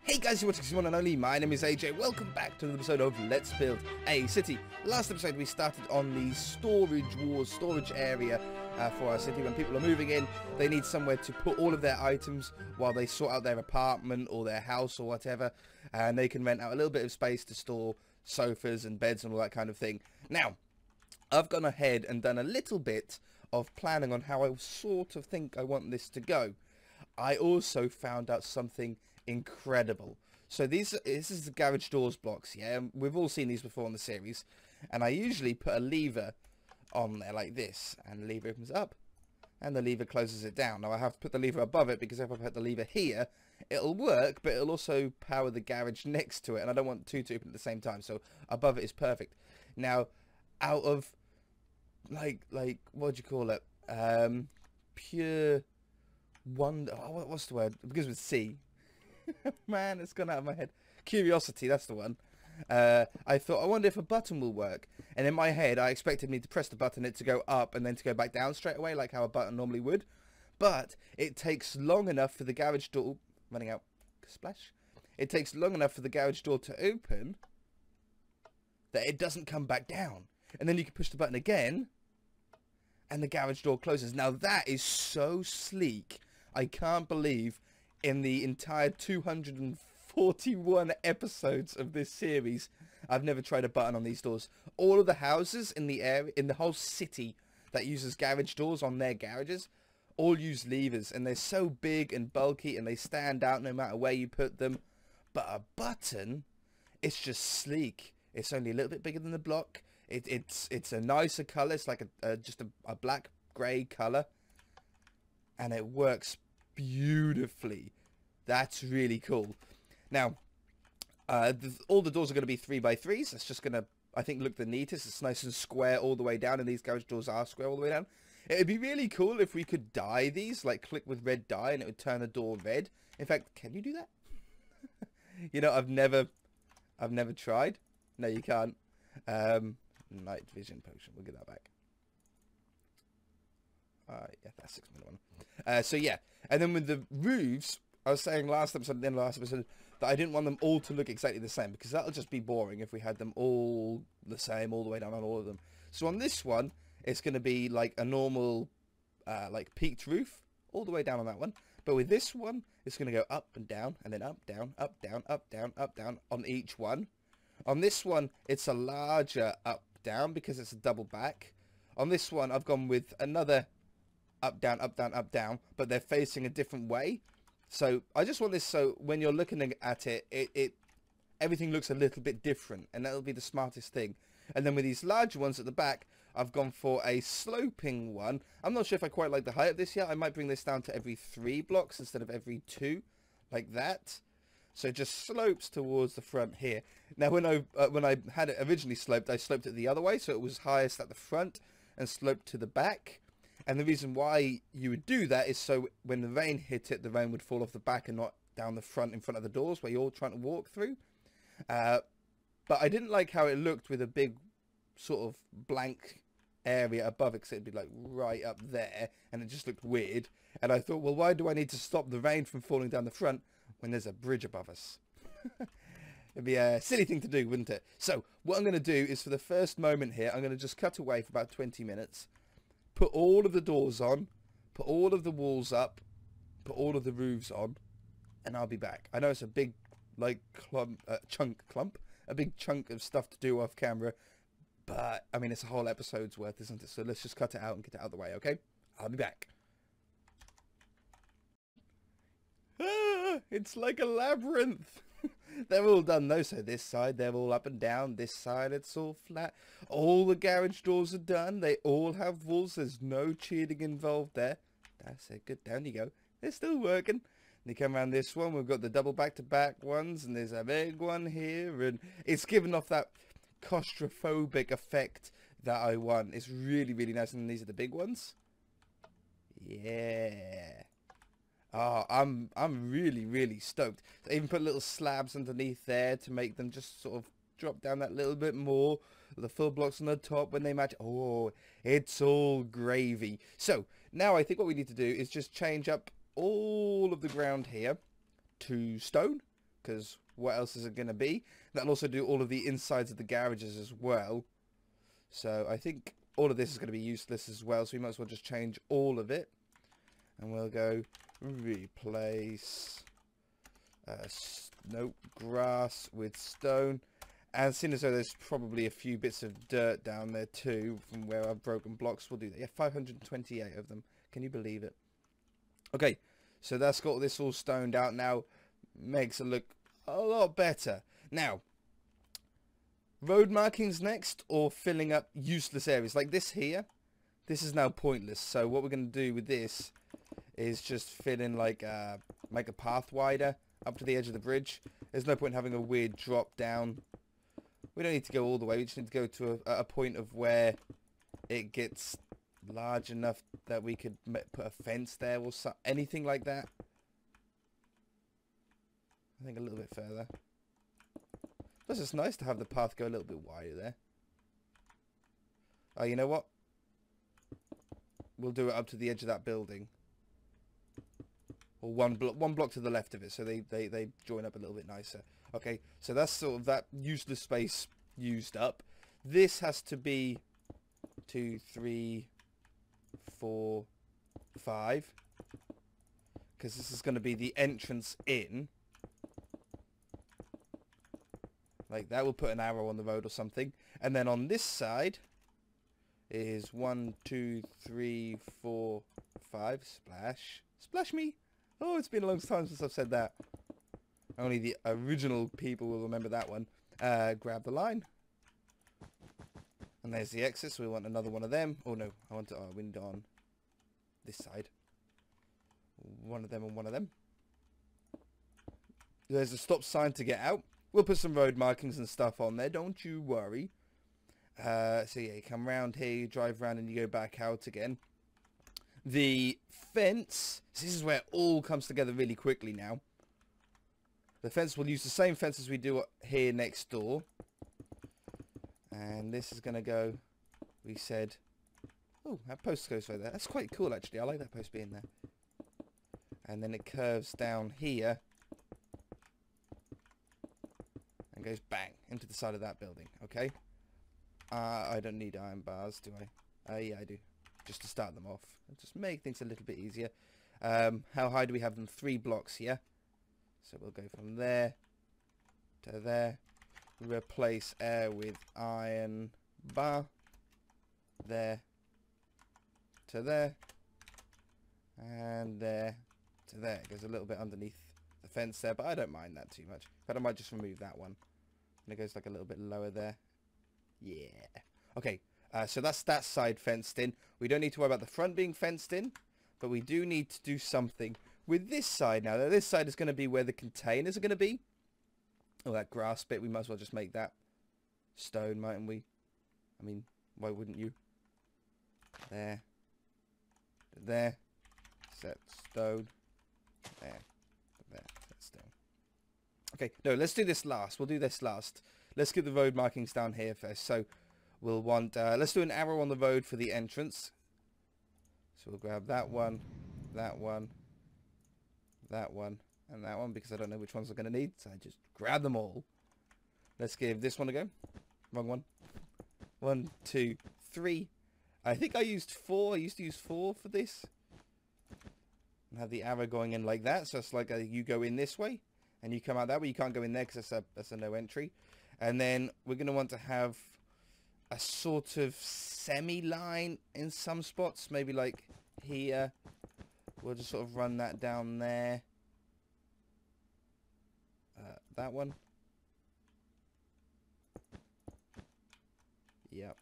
Hey guys, you're watching this one and only. My name is AJ. Welcome back to another episode of Let's Build a City. Last episode we started on the storage area for our city. When people are moving in, they need somewhere to put all of their items while they sort out their apartment or their house or whatever. And they can rent out a little bit of space to store sofas and beds and all that kind of thing. Now, I've gone ahead and done a little bit of planning on how I sort of think I want this to go. I also found out something incredible. So this is the garage doors blocks, yeah, we've all seen these before in the series, and I usually put a lever on there like this, and the lever opens up and the lever closes it down. Now I have to put the lever above it because if I put the lever here it'll work, but it'll also power the garage next to it, and I don't want two to open at the same time, so above it is perfect. Now out of like what do you call it, pure wonder, what's the word, it begins with C. Man, it's gone out of my head. Curiosity, that's the one. I thought, I wonder if a button will work. And in my head, I expected me to press the button, it to go up and then to go back down straight away, like how a button normally would. But it takes long enough for the garage door... Ooh, running out. Splash. It takes long enough for the garage door to open that it doesn't come back down. And then you can push the button again and the garage door closes. Now that is so sleek. I can't believe in the entire 241 episodes of this series, I've never tried a button on these doors. All of the houses in the area, in the whole city that uses garage doors on their garages, all use levers, and they're so big and bulky and they stand out no matter where you put them. But a button, it's just sleek. It's only a little bit bigger than the block. It's a nicer color. It's like just a black grey color, and it works beautifully. That's really cool. Now all the doors are going to be 3x3s. That's just going to, I think, look the neatest. It's nice and square all the way down, and these garage doors are square all the way down. It would be really cool if we could dye these, like click with red dye and it would turn the door red. In fact, can you do that? You know, I've never tried. No, you can't. Night vision potion, we'll get that back. Yeah, that's 6-minute one. So yeah, and then with the roofs, I was saying last episode, then last episode, that I didn't want them all to look exactly the same, because that'll just be boring if we had them all the same all the way down on all of them. So on this one, it's going to be like a normal, like peaked roof all the way down on that one. But with this one, it's going to go up and down, and then up, down, up, down, up, down, up, down on each one. On this one, it's a larger up, down, because it's a double back. On this one, I've gone with another up, down, up, down, up, down, but they're facing a different way. So I just want this so when you're looking at it, everything looks a little bit different, and that'll be the smartest thing. And then with these larger ones at the back, I've gone for a sloping one. I'm not sure if I quite like the height of this yet. I might bring this down to every 3 blocks instead of every 2, like that. So it just slopes towards the front here. Now when I had it originally sloped, I sloped it the other way, so it was highest at the front and sloped to the back. And the reason why you would do that is so when the rain hit it, the rain would fall off the back and not down the front in front of the doors where you're trying to walk through. But I didn't like how it looked with a big sort of blank area above it, because it'd be like right up there, and it just looked weird. And I thought, well, why do I need to stop the rain from falling down the front when there's a bridge above us? It'd be a silly thing to do, wouldn't it? So what I'm going to do is, for the first moment here, I'm going to just cut away for about 20 minutes. Put all of the doors on, put all of the walls up, put all of the roofs on, and I'll be back. I know it's a big, like, a big chunk of stuff to do off camera, but, I mean, it's a whole episode's worth, isn't it? So let's just cut it out and get it out of the way, okay? I'll be back. Ah, it's like a labyrinth. They're all done though, so this side they're all up and down, this side it's all flat. All the garage doors are done, they all have walls, there's no cheating involved there. That's it, good, down you go. They're still working. They come around this one, we've got the double back-to-back ones, and there's a big one here, and it's given off that claustrophobic effect that I want. It's really, really nice, and these are the big ones. Yeah. Oh, I'm really, really stoked. I even put little slabs underneath there to make them just sort of drop down that little bit more. The full blocks on the top when they match. Oh, it's all gravy. So now I think what we need to do is just change up all of the ground here to stone, because what else is it going to be? That'll also do all of the insides of the garages as well. So I think all of this is going to be useless as well, so we might as well just change all of it. And we'll go replace grass with stone. And seeing as though there's probably a few bits of dirt down there too from where I've broken blocks, we'll do that. Yeah, 528 of them. Can you believe it? Okay, so that's got this all stoned out now. Makes it look a lot better. Now, road markings next, or filling up useless areas like this here. This is now pointless. So what we're going to do with this is just fill in like make a path wider up to the edge of the bridge. There's no point in having a weird drop down. We don't need to go all the way. We just need to go to a point of where it gets large enough that we could put a fence there or anything like that. I think a little bit further. Plus, it's nice to have the path go a little bit wider there. Oh, you know what? We'll do it up to the edge of that building. Or one block to the left of it, so they join up a little bit nicer. Okay, so that's sort of that useless space used up. This has to be 2, 3, 4, 5. Because this is going to be the entrance in. Like that, we'll put an arrow on the road or something. And then on this side is 1, 2, 3, 4, 5. Splash. Splash me. Oh, it's been a long time since I've said that. Only the original people will remember that one. Grab the line. And there's the exit, so we want another one of them. Oh no, I want our window on this side. One of them and one of them. There's a stop sign to get out. We'll put some road markings and stuff on there, don't you worry. So yeah, you come round here, you drive around and you go back out again. The fence, this is where it all comes together really quickly now. The fence, will use the same fence as we do here next door. And this is going to go, we said, oh, that post goes right there. That's quite cool, actually. I like that post being there. And then it curves down here. And goes bang into the side of that building, okay? I don't need iron bars, do I? Yeah, I do. Just to start them off. Just make things a little bit easier. How high do we have them? 3 blocks here. So we'll go from there to there. Replace air with iron bar. There to there. And there to there. It goes a little bit underneath the fence there, but I don't mind that too much. But I might just remove that one. And it goes like a little bit lower there. Yeah. Okay, so that's that side fenced in. We don't need to worry about the front being fenced in, but we do need to do something with this side now. This side is going to be where the containers are going to be. Oh, that grass bit, we might as well just make that stone, mightn't we? I mean, why wouldn't you? There. There. Set stone. There. There. Set stone. Okay, no, let's do this last. We'll do this last. Let's get the road markings down here first. So we'll want, let's do an arrow on the road for the entrance. So we'll grab that one, that one, that one, and that one, because I don't know which ones I'm going to need. So I just grab them all. Let's give this one a go. Wrong one. 1, 2, 3. I think I used 4. I used to use 4 for this. And have the arrow going in like that. So it's like you go in this way and you come out that way. You can't go in there because that's a no entry. And then we're going to want to have a sort of semi-line in some spots. Maybe like here. We'll just sort of run that down there. That one. Yep.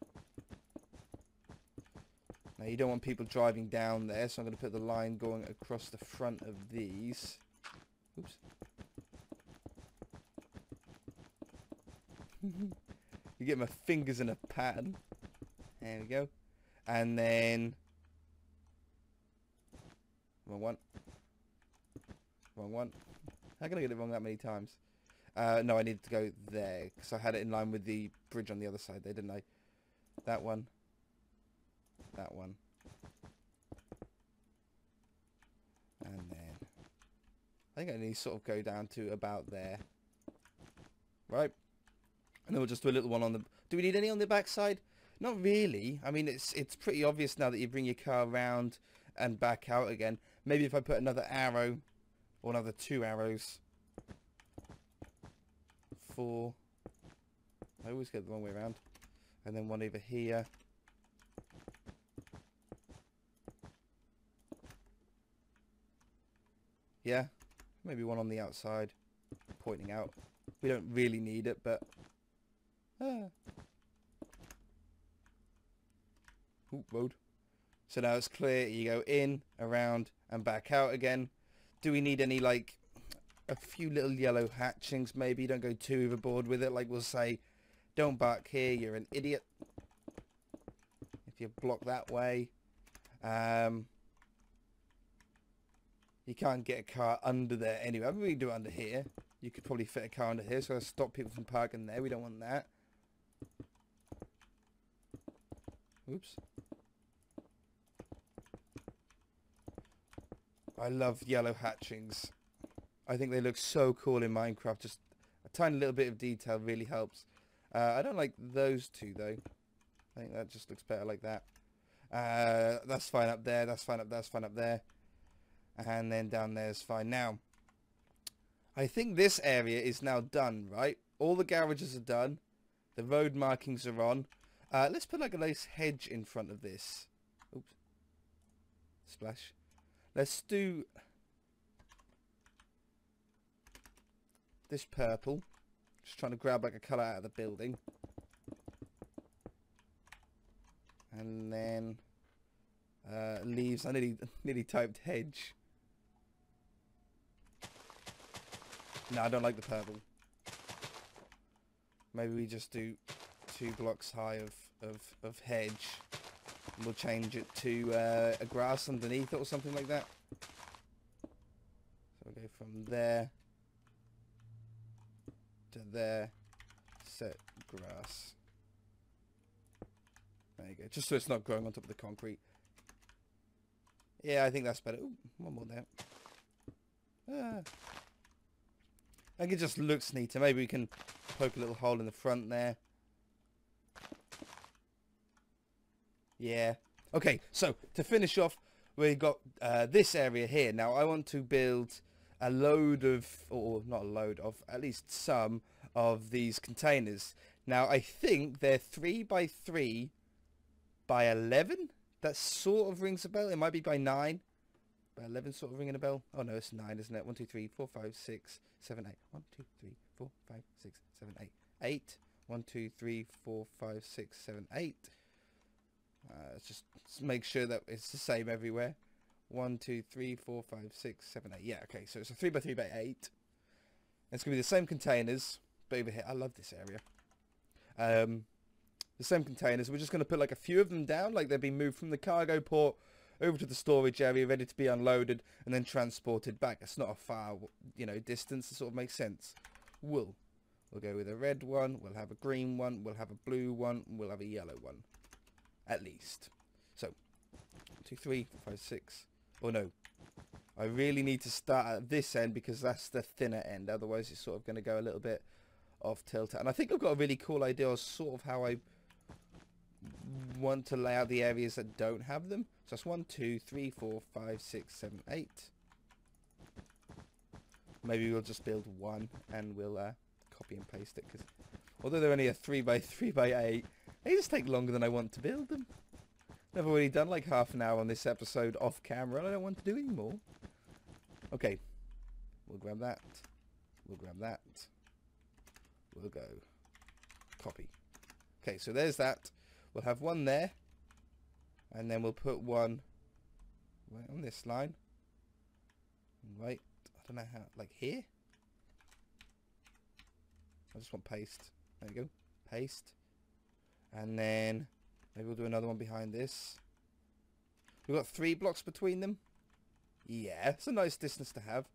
Now you don't want people driving down there, so I'm going to put the line going across the front of these. Oops. You get my fingers in a pattern. There we go. And then... wrong one. Wrong one. How can I get it wrong that many times? No, I needed to go there, because I had it in line with the bridge on the other side there, didn't I? That one. That one. And then... I think I need to sort of go down to about there. right? And then we'll just do a little one on the... Do we need any on the back side? Not really. I mean, it's pretty obvious now that you bring your car around and back out again. Maybe if I put another arrow, or another 2 arrows. 4. I always get the wrong way around. And then one over here. Yeah, maybe one on the outside, pointing out. We don't really need it, but... Ooh, road. So now it's clear. You go in, around, and back out again. Do we need any, like, a few little yellow hatchings, maybe? Don't go too overboard with it. Like, we'll say, don't bark here, you're an idiot. If you block that way. You can't get a car under there anyway. I mean, we can do it under here. You could probably fit a car under here, so I'll stop people from parking there. We don't want that. Oops. I love yellow hatchings. I think they look so cool in Minecraft. Just a tiny little bit of detail really helps. I don't like those two, though. I think that just looks better like that. That's fine up there. That's fine up there. That's fine up there. And then down there is fine. Now, I think this area is now done, right? All the garages are done. The road markings are on. Let's put like a nice hedge in front of this. Oops. Splash. Let's do this purple. Just trying to grab like a colour out of the building. And then leaves. I nearly typed hedge. No, I don't like the purple. Maybe we just do 2 blocks high of hedge. And we'll change it to a grass underneath it or something like that. So we'll go from there to there. Set grass. There you go. Just so it's not growing on top of the concrete. Yeah, I think that's better. Ooh, one more there. I think it just looks neater. Maybe we can poke a little hole in the front there. Yeah. Okay, so to finish off, we've got this area here. Now, I want to build a load of, or not a load of, at least some of these containers. Now, I think they're 3 by 3 by 11. That sort of rings a bell. It might be by 9. By 11 sort of ringing a bell. Oh, no, it's 9, isn't it? 1, 2, 3, 4, 5, 6, 7, 8. 1, 2, 3, 4, 5, 6, 7, 8. 8. 1, 2, 3, 4, 5, 6, 7, 8. Let's just make sure that it's the same everywhere. 1, 2, 3, 4, 5, 6, 7, 8. Yeah, okay, so it's a 3 by 3 by 8. It's going to be the same containers, but over here. I love this area. The same containers. We're just going to put like a few of them down, like they've been moved from the cargo port over to the storage area, ready to be unloaded and then transported back. It's not a far, distance. It sort of makes sense. We'll go with a red one. We'll have a green one. We'll have a blue one. We'll have a yellow one. At least. So, 2, 3, 4, 5, 6. Oh no. I really need to start at this end because that's the thinner end. Otherwise, it's sort of going to go a little bit off tilter. And I think I've got a really cool idea of sort of how I want to lay out the areas that don't have them. So that's 1, 2, 3, 4, 5, 6, 7, 8. Maybe we'll just build one and we'll copy and paste it. Because although they're only a 3 by 3 by 8, they just take longer than I want to build them. I've already done like half an hour on this episode off camera and I don't want to do any more. Okay. We'll grab that. We'll grab that. We'll go copy. Okay, so there's that. We'll have one there. And then we'll put one right on this line. Right. I don't know how. Like here? I just want paste. There you go. Paste. And then maybe we'll do another one behind this. We've got 3 blocks between them. Yeah, it's a nice distance to have.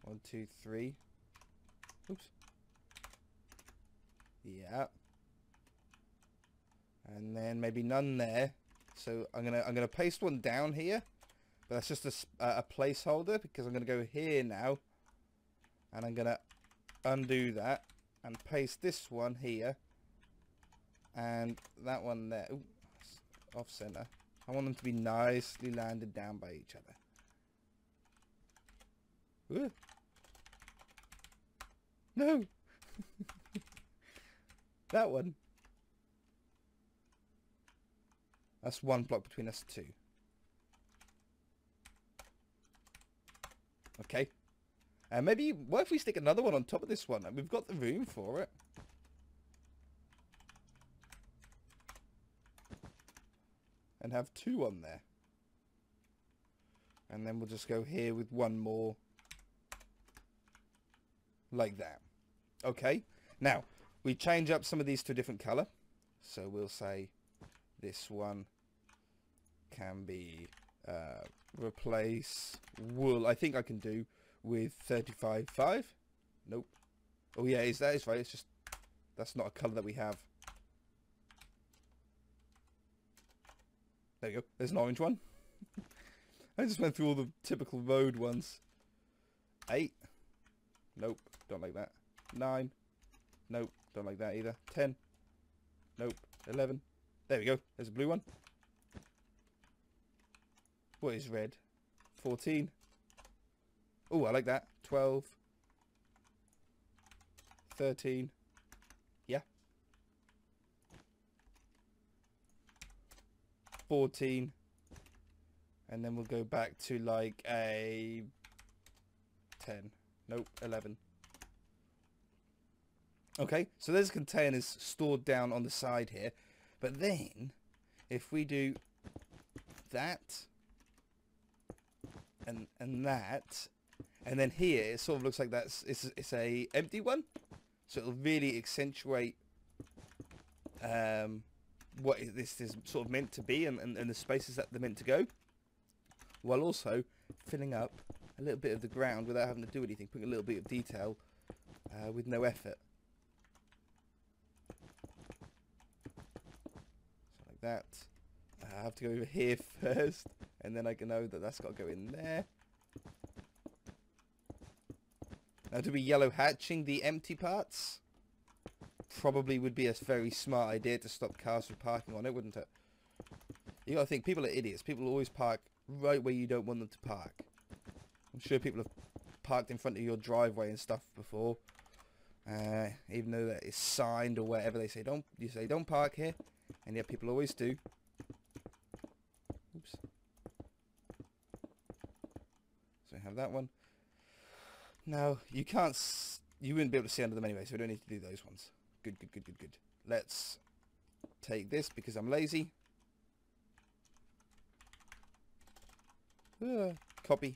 1, 2, 3. Oops. Yeah. And then maybe none there. So I'm gonna paste one down here, but that's just a placeholder because I'm gonna go here now, and I'm gonna undo that and paste this one here and that one there. Ooh, off center. I want them to be nicely landed down by each other. Ooh. No. That one. That's one block between us two. Okay. And maybe, what if we stick another one on top of this one? We've got the room for it. And have two on there. And then we'll just go here with one more. Like that. Okay. Now, we change up some of these to a different colour. So we'll say this one can be replace wool. I think I can do with 35.5. Nope. Oh yeah, that is right. It's just, that's not a colour that we have. There you go. There's an orange one. I just went through all the typical road ones. 8. Nope. Don't like that. 9. Nope. Don't like that either. 10. Nope. 11. There we go. There's a blue one. What is red? 14. Oh, I like that. 12. 13. Yeah. 14. And then we'll go back to like a 10. Nope, 11. Okay, so there's containers stored down on the side here. But then, if we do that, and that, and then here, it sort of looks like it's a empty one. So it'll really accentuate what this is sort of meant to be and the spaces that they're meant to go. While also filling up a little bit of the ground without having to do anything, putting a little bit of detail with no effort. So like that. I have to go over here first, and then I can know that that's got to go in there. Now, to be yellow hatching the empty parts probably would be a very smart idea to stop cars from parking on it, wouldn't it? You gotta think, people are idiots. People always park right where you don't want them to park. I'm sure people have parked in front of your driveway and stuff before, even though that is signed or whatever. They say don't park here, and yet people always do. Oops. So I have that one. Now you wouldn't be able to see under them anyway, so we don't need to do those ones. Good. Let's take this because I'm lazy. Copy.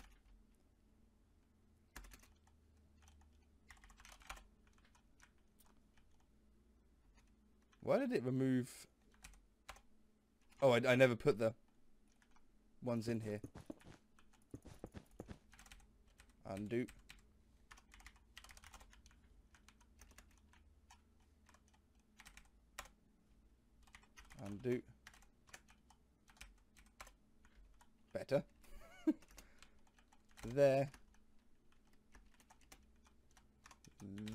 Why did it remove? Oh, I never put the ones in here. Undo. Undo. Better. There.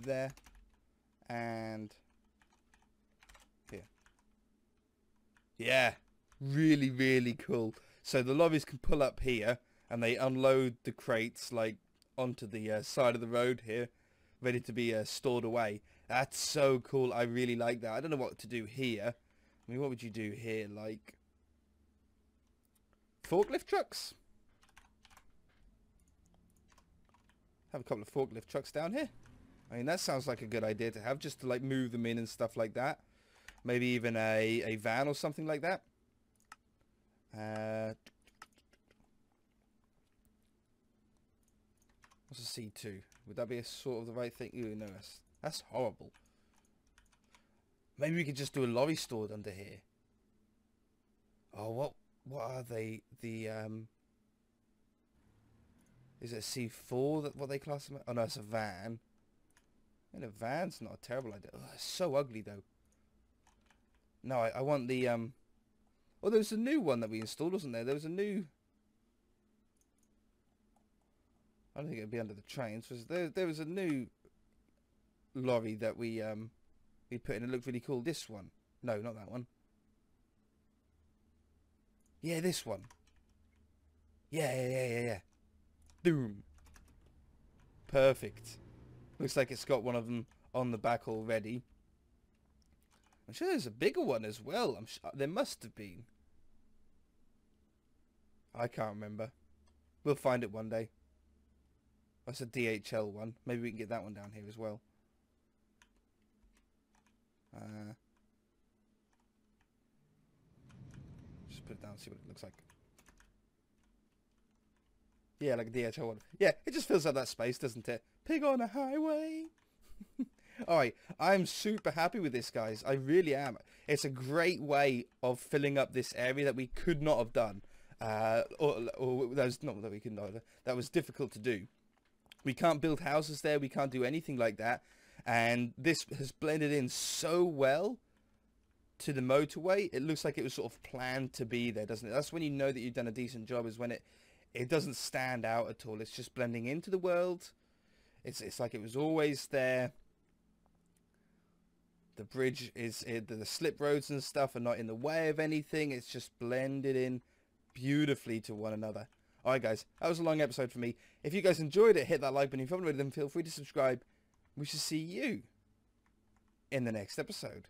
There. And here. Yeah. Really, really cool. So the lorries can pull up here and they unload the crates like onto the side of the road here, ready to be stored away. That's so cool. I really like that. I don't know what to do here. I mean, what would you do here? Like forklift trucks? Have a couple of forklift trucks down here. I mean, that sounds like a good idea to have, just to like move them in and stuff like that. Maybe even a van or something like that. What's a C2? Would that be a sort of the right thing? Ooh, no, that's horrible. Maybe we could just do a lorry stored under here. Oh, what are they? The is it a C4 that what they class them? Oh no, it's a van. And a van's not a terrible idea. Oh, it's so ugly though. No, I want the oh, there was a new one that we installed, wasn't there? There was a new. I don't think it'd be under the trains. Was there was a new lorry that we put in. It looked really cool. This one. No, not that one. Yeah, this one. Yeah. Boom. Perfect. Looks like it's got one of them on the back already. I'm sure there's a bigger one as well. I'm sure there must have been. I can't remember. We'll find it one day. That's a DHL one. Maybe we can get that one down here as well. Just put it down, see what it looks like. Yeah, like a DHL one. Yeah, it just fills up that space, doesn't it? Pig on a highway. Alright, I'm super happy with this, guys. I really am. It's a great way of filling up this area that we could not have done. Or that was not that we could not. That was difficult to do. We can't build houses there. We can't do anything like that. And this has blended in so well to the motorway. It looks like it was sort of planned to be there, doesn't it? That's when you know that you've done a decent job, is when it doesn't stand out at all. It's just blending into the world. It's like it was always there. The bridge is, the slip roads and stuff are not in the way of anything. It's just blended in beautifully to one another. Alright guys, that was a long episode for me. If you guys enjoyed it, hit that like button. If you haven't already, then feel free to subscribe. We shall see you in the next episode.